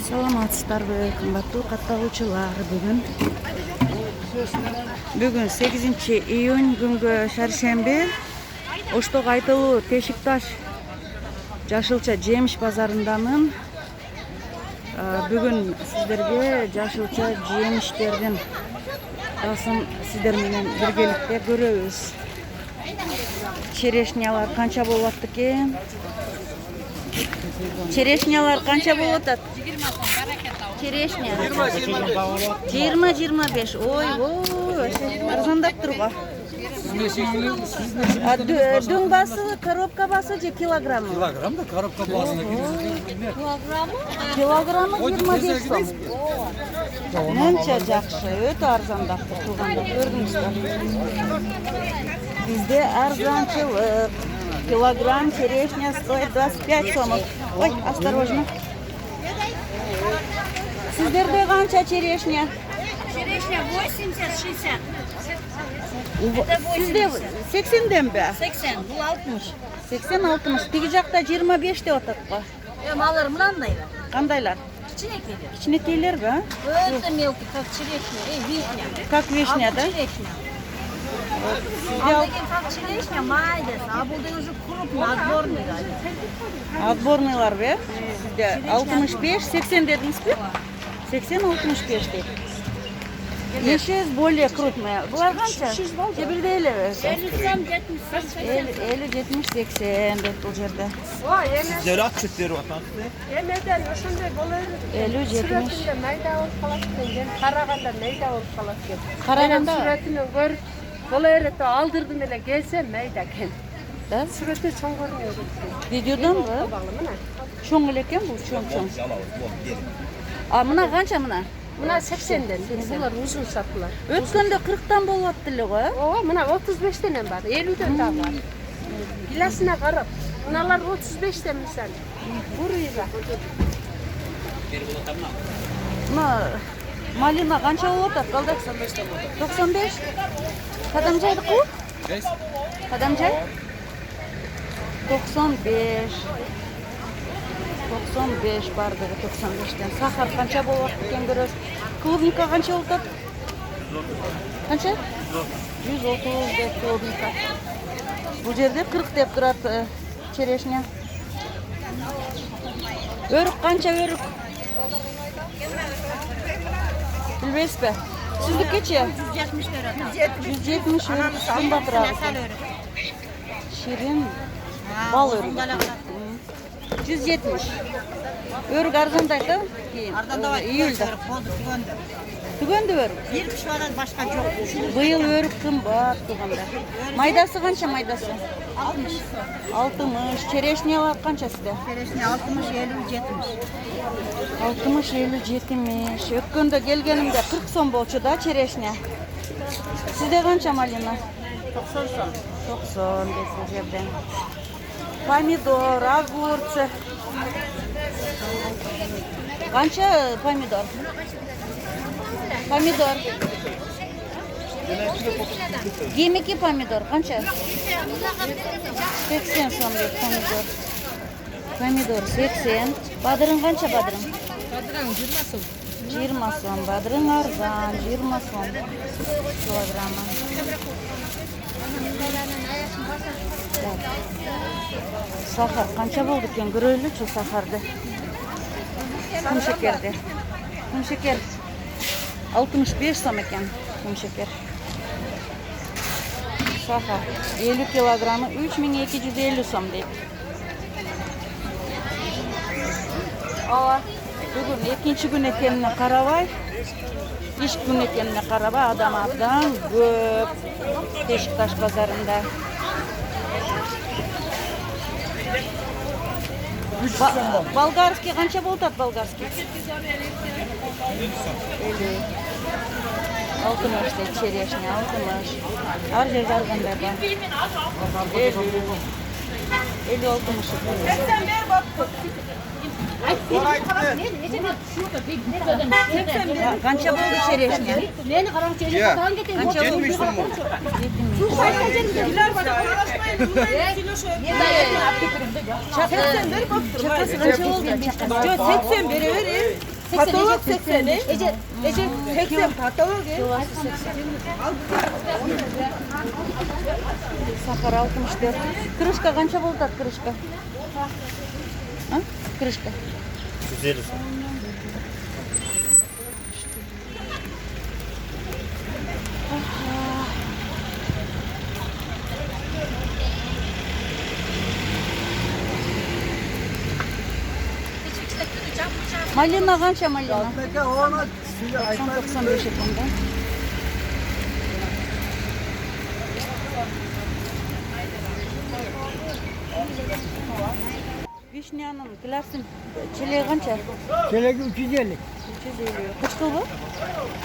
Саламатсыздарбы, кымбаттуу катталуучулар. Бүгүн 8-июнь күнгө шаршемби. Оштогу айтылуу Тешикташ жашылча жемиш базарындамын. Бүгүн сиздерге жашылча жемиштердин тасын сиздер менен биргеликте көрөбүз. Черешнялар канча болуп атты экен? Черешнялар канча болуп атат? Черешня 20-25. Ой, арзандап турго. Дүң басы, коробка басы же килограммы? Килограмм да коробка басына килограммы 25 сом. Мынча жакшы, өтө арзандап турганда көрдүңүзбү? Бизде арзанчылык. Килограмм черешня стоит 25 сомов. Ой, осторожно. Сиздерде канча черешня? Черешня 80-60. Сизде 80-денби? 80, бұл 60. 80-60. Тиги жакта 25 деп атат го. Малар мынандайлар. Кандайлар? Кичинекейлер. Кичинекейлерби? Өтө мелкий, как черешня. Вишня. Как вишня, да? Черешня. Ал деген как черешня, майдас. А бұл уже крупный, отборный. Отборныйлар, сизде 65-80 дедиңизби? 80-65 дейт. Неше более крупные. Булар канча? Бирдей элеби? 50-70-80 дейт бул жерде. Sizlere açık veriyor atan. Emeden ошондой болор. 50-70. Майда болуп калат экен. Караганда майда болуп калат экен. Караганда сүрөтүнөн көрүп, бул эретте алдырдым эле келсем майда экен. да? Сүрөтү чоң көрүнөт экен. Видеоданбы? Мына. Чоң эле экен бул, чоң. А мына канча мына? Мына 80ден. Булар узун сатылар. Өткөндө 40тан болуп аттı эле го, Ооба, мына 35ден бар, 50ден да бар. Гиласына карап, мыналар 35ден мисалы. Бурыйга. Мына малина канча болуп атат? Балдар 95. Кадамжайдыкы? Кадамжай? 95. 95 бардыгы 95ден. Сахар канча болуп атты экен көрөбүз. Клубника канча болуп атат? Канча? 130 деп клубника. Бул жерде 40 деп турат черешня. Өрүк канча өрүк? Билбейсизби? Сиздикичи? 170 lira. 170 өрүк кымбатыраак. Ширин бал өрүк. 170. Өрүк арзандайт да? Июльда. Түгөндө өрүк. 70 var, başka yok. Быйыл өрүк кымбат туганда. Майдасы канча майдасы? 60. Черешнялар канча сизде? Черешня 60, 50, 70. 60, 50, 70. Өткөндө келгенимде 40 сом болчу да черешня. Сизде канча малина? 90 son. 90 деп бул жерден. Помидор, огурцы. Канча помидор? Помидор. Кимики помидор канча? 80 сом деп помидор. Помидор 80. Бадырың канча бадырың? Бадыран 20 сом. 20 сом. Бадырың арзан 20 сом килограммы. Сахар канча болду экен көрөлүчү сахарды. Кум шекерди. Кум шекер 65 сом экен кум шекер. Сахар 50 килограммы 3250 сом дейт. Ооба, бүгүн экинчи күн экенине карабай, иш күн экенине карабай адам абдан көп Тешикташ базарында. Болгарский канча болуп атат болгарский? 50. 60 дейт черешня, 60. Ар жерде арзандай бар. 50-60. Канча болду черешня? Канча болду? 70. Чакасы канча болду? 80 бере бери. Patolog 80. Ece 80 patolog. Kilosu 80. Сахар 64. Крышка қанша болды крышка? А? Крышка. 150 сом. Малина қанша малина? Peki ona size 95 ekan da. Vishняның kilosi çileği qancha? Çelek 350. 350. Qıchqıl bu?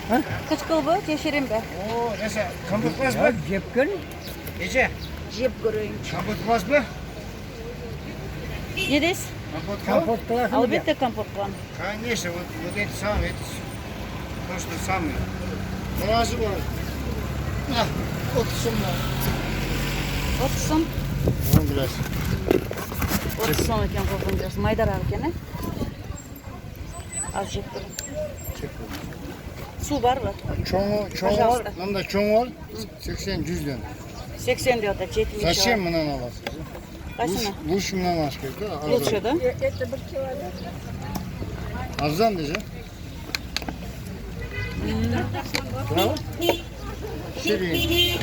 Ha? Qıchqıl bu, teşirin be. Oo, neyse, kamputmaz mı? Ya cepken. Ece, Jep göreyim. kamputmaz mı? Ne deysiz? Kamput Kampot kılasın. Albatta kompot qilamiz. Конечно, вот эти самые, то, что самое. Разы var. Ah, 30 сом. 30 so'm. Он biraz. 30 so'm ekan qo'rqinchasi. Maydaroq ekan, a? Az jep turing. Suv barmi? Çoğu var. Пожалуйста. Bunda çoğu var. 80-100 lira. 80 deyapti, 70. Zачем bundan alasınız? Qaysini? Lучше bundan başka. Лучше, да? Arzan diyeceğim. Bravo. Şirin.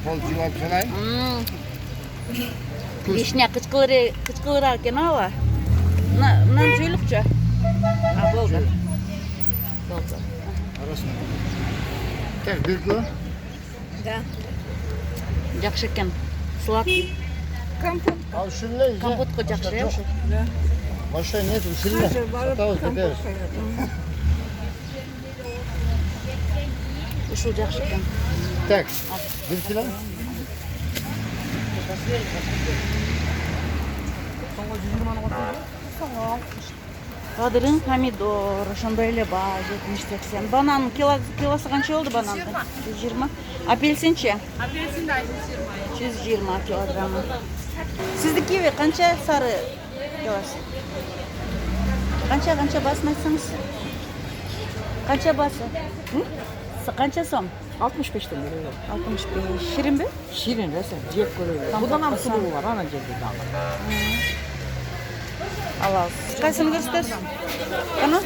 Pol cevap falan. Vishня qıchqılroq ekan, ava. Mınan jo'yliqcha. Ha, bo'ldi. Bo'ldi. Arasında. Tek bir kilo. Yaxshi ekan. Sladkий. Al şunla yiyeceğim. Kompotga yaxshi, ya. Başka нет, şunla. Tamam, gideriz. Ушул yaxshi ekan. Tek. Bir kilo. Qadırın pomidor, ошондой эле баа 70-80. Банан килосы канча болду бананды? 120. Апельсинчи? Апельсин да 120. 120 килограммы. Сизди киви канча сары килосы? Канча басын айтсаңыз? Канча басы? Канча сом? 65 tane veriyor. 65. Şirin mi? Şirin resim. Cep görüyor. Buradan ham suluğu var. Ana cepte dağlar. Алабыз. Кайсыны көрсөтөсүз? Кана?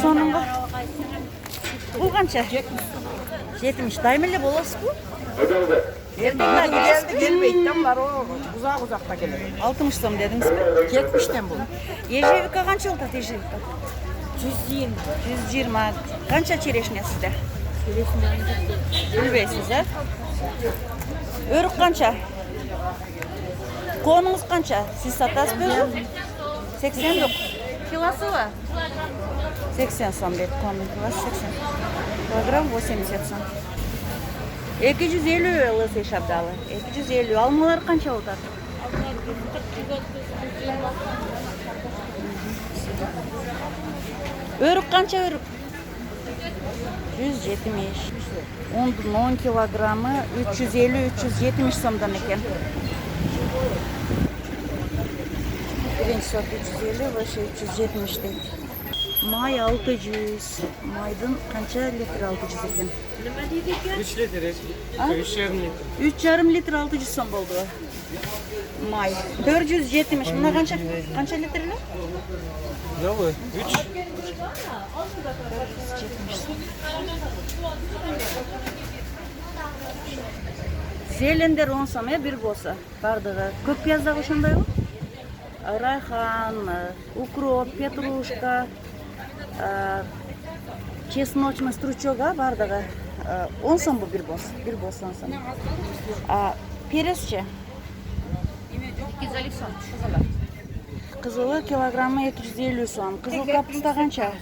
Сонунга. Бул канча? 70. Дайым эле болосузбу? Geldi gelmeyitten var o. Uzakta gelir. 60 сом дедиңизби? 70'ten bu. Ежевика канча болот ежевика? 120. 120. Канча черешня сизде? Билбейсиз, а? Өрүк канча? Конуңуз канча? Сиз сатасызбы? 80 жок. Килосу ба? 80 сом дейт. Конун килосы 80. Килограмм 80 сом. 250 лысый шабдалы. 250. Алмалар канча болот? Өрүк канча өрүк? 170. 10 килограммы 350-370 сомдон экен. Birinci sort 350, başı 370 deydi. May 600. Maydın kança litre 600 eken? 3 litre. Ha? 3,5 litre 600 som oldu. May. 470. Buna kança litreler? Yok 3. 470. Zelender 10 som ya bir bolsa. Bardығы. Көп пияздағы ошондой го? Райхан, укроп, петрушка, чесночный стручога бардығы. 10 сом bu bir boz 10 som. Пересче? 250 сом. Kızılı kilogramı 250 som. Kızıl kapusta kança?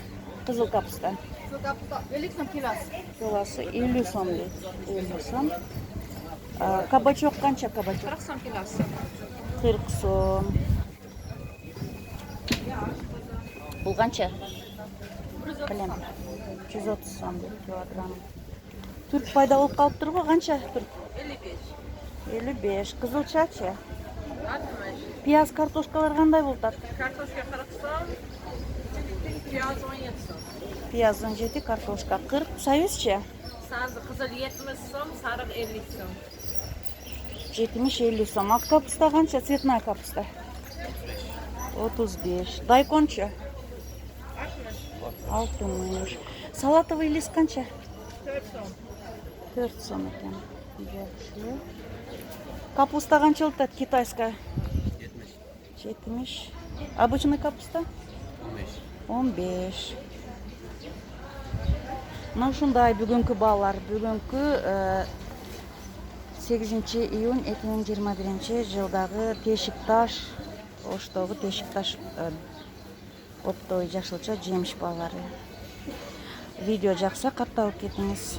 Kızıl kapusta. 50 сом kilosu. Kilosu 50 som deydi. 50 som. Kabachok kança kabachok? 40 сом kilosu. 40 som. Bu kança? Kalem. 130 som deydi kilogramı. Türk payda olup kalıp durgu kança Türk? 55. 55. Kızılçaçı? Piyaz, kartoşkalar qanday bo'ladi? Kartoshka 40 so'm, piyoz 17 so'm. Piyaz 17, kartoşka 40. Sayızçı? Sazı qizil 70 so'm, sariq 50 so'm. 70-50 so'm. Ak kapusta qancha? Цветная kapusta. 35. Daykonchi? 60. Salatovый list qancha? 4 so'm. 4 so'm ekan. Yaxshi. Kapusta qancha o'tadi kitayskая? 70. Обычный kapusta? 15. Mana shunday bugungi ballar. Bugungi 8-iyun 2021-жылдагы Тешикташ Оштогу Тешикташ оптовый жашылча жемиш баллары. Видео жакса катталып кетиңиз.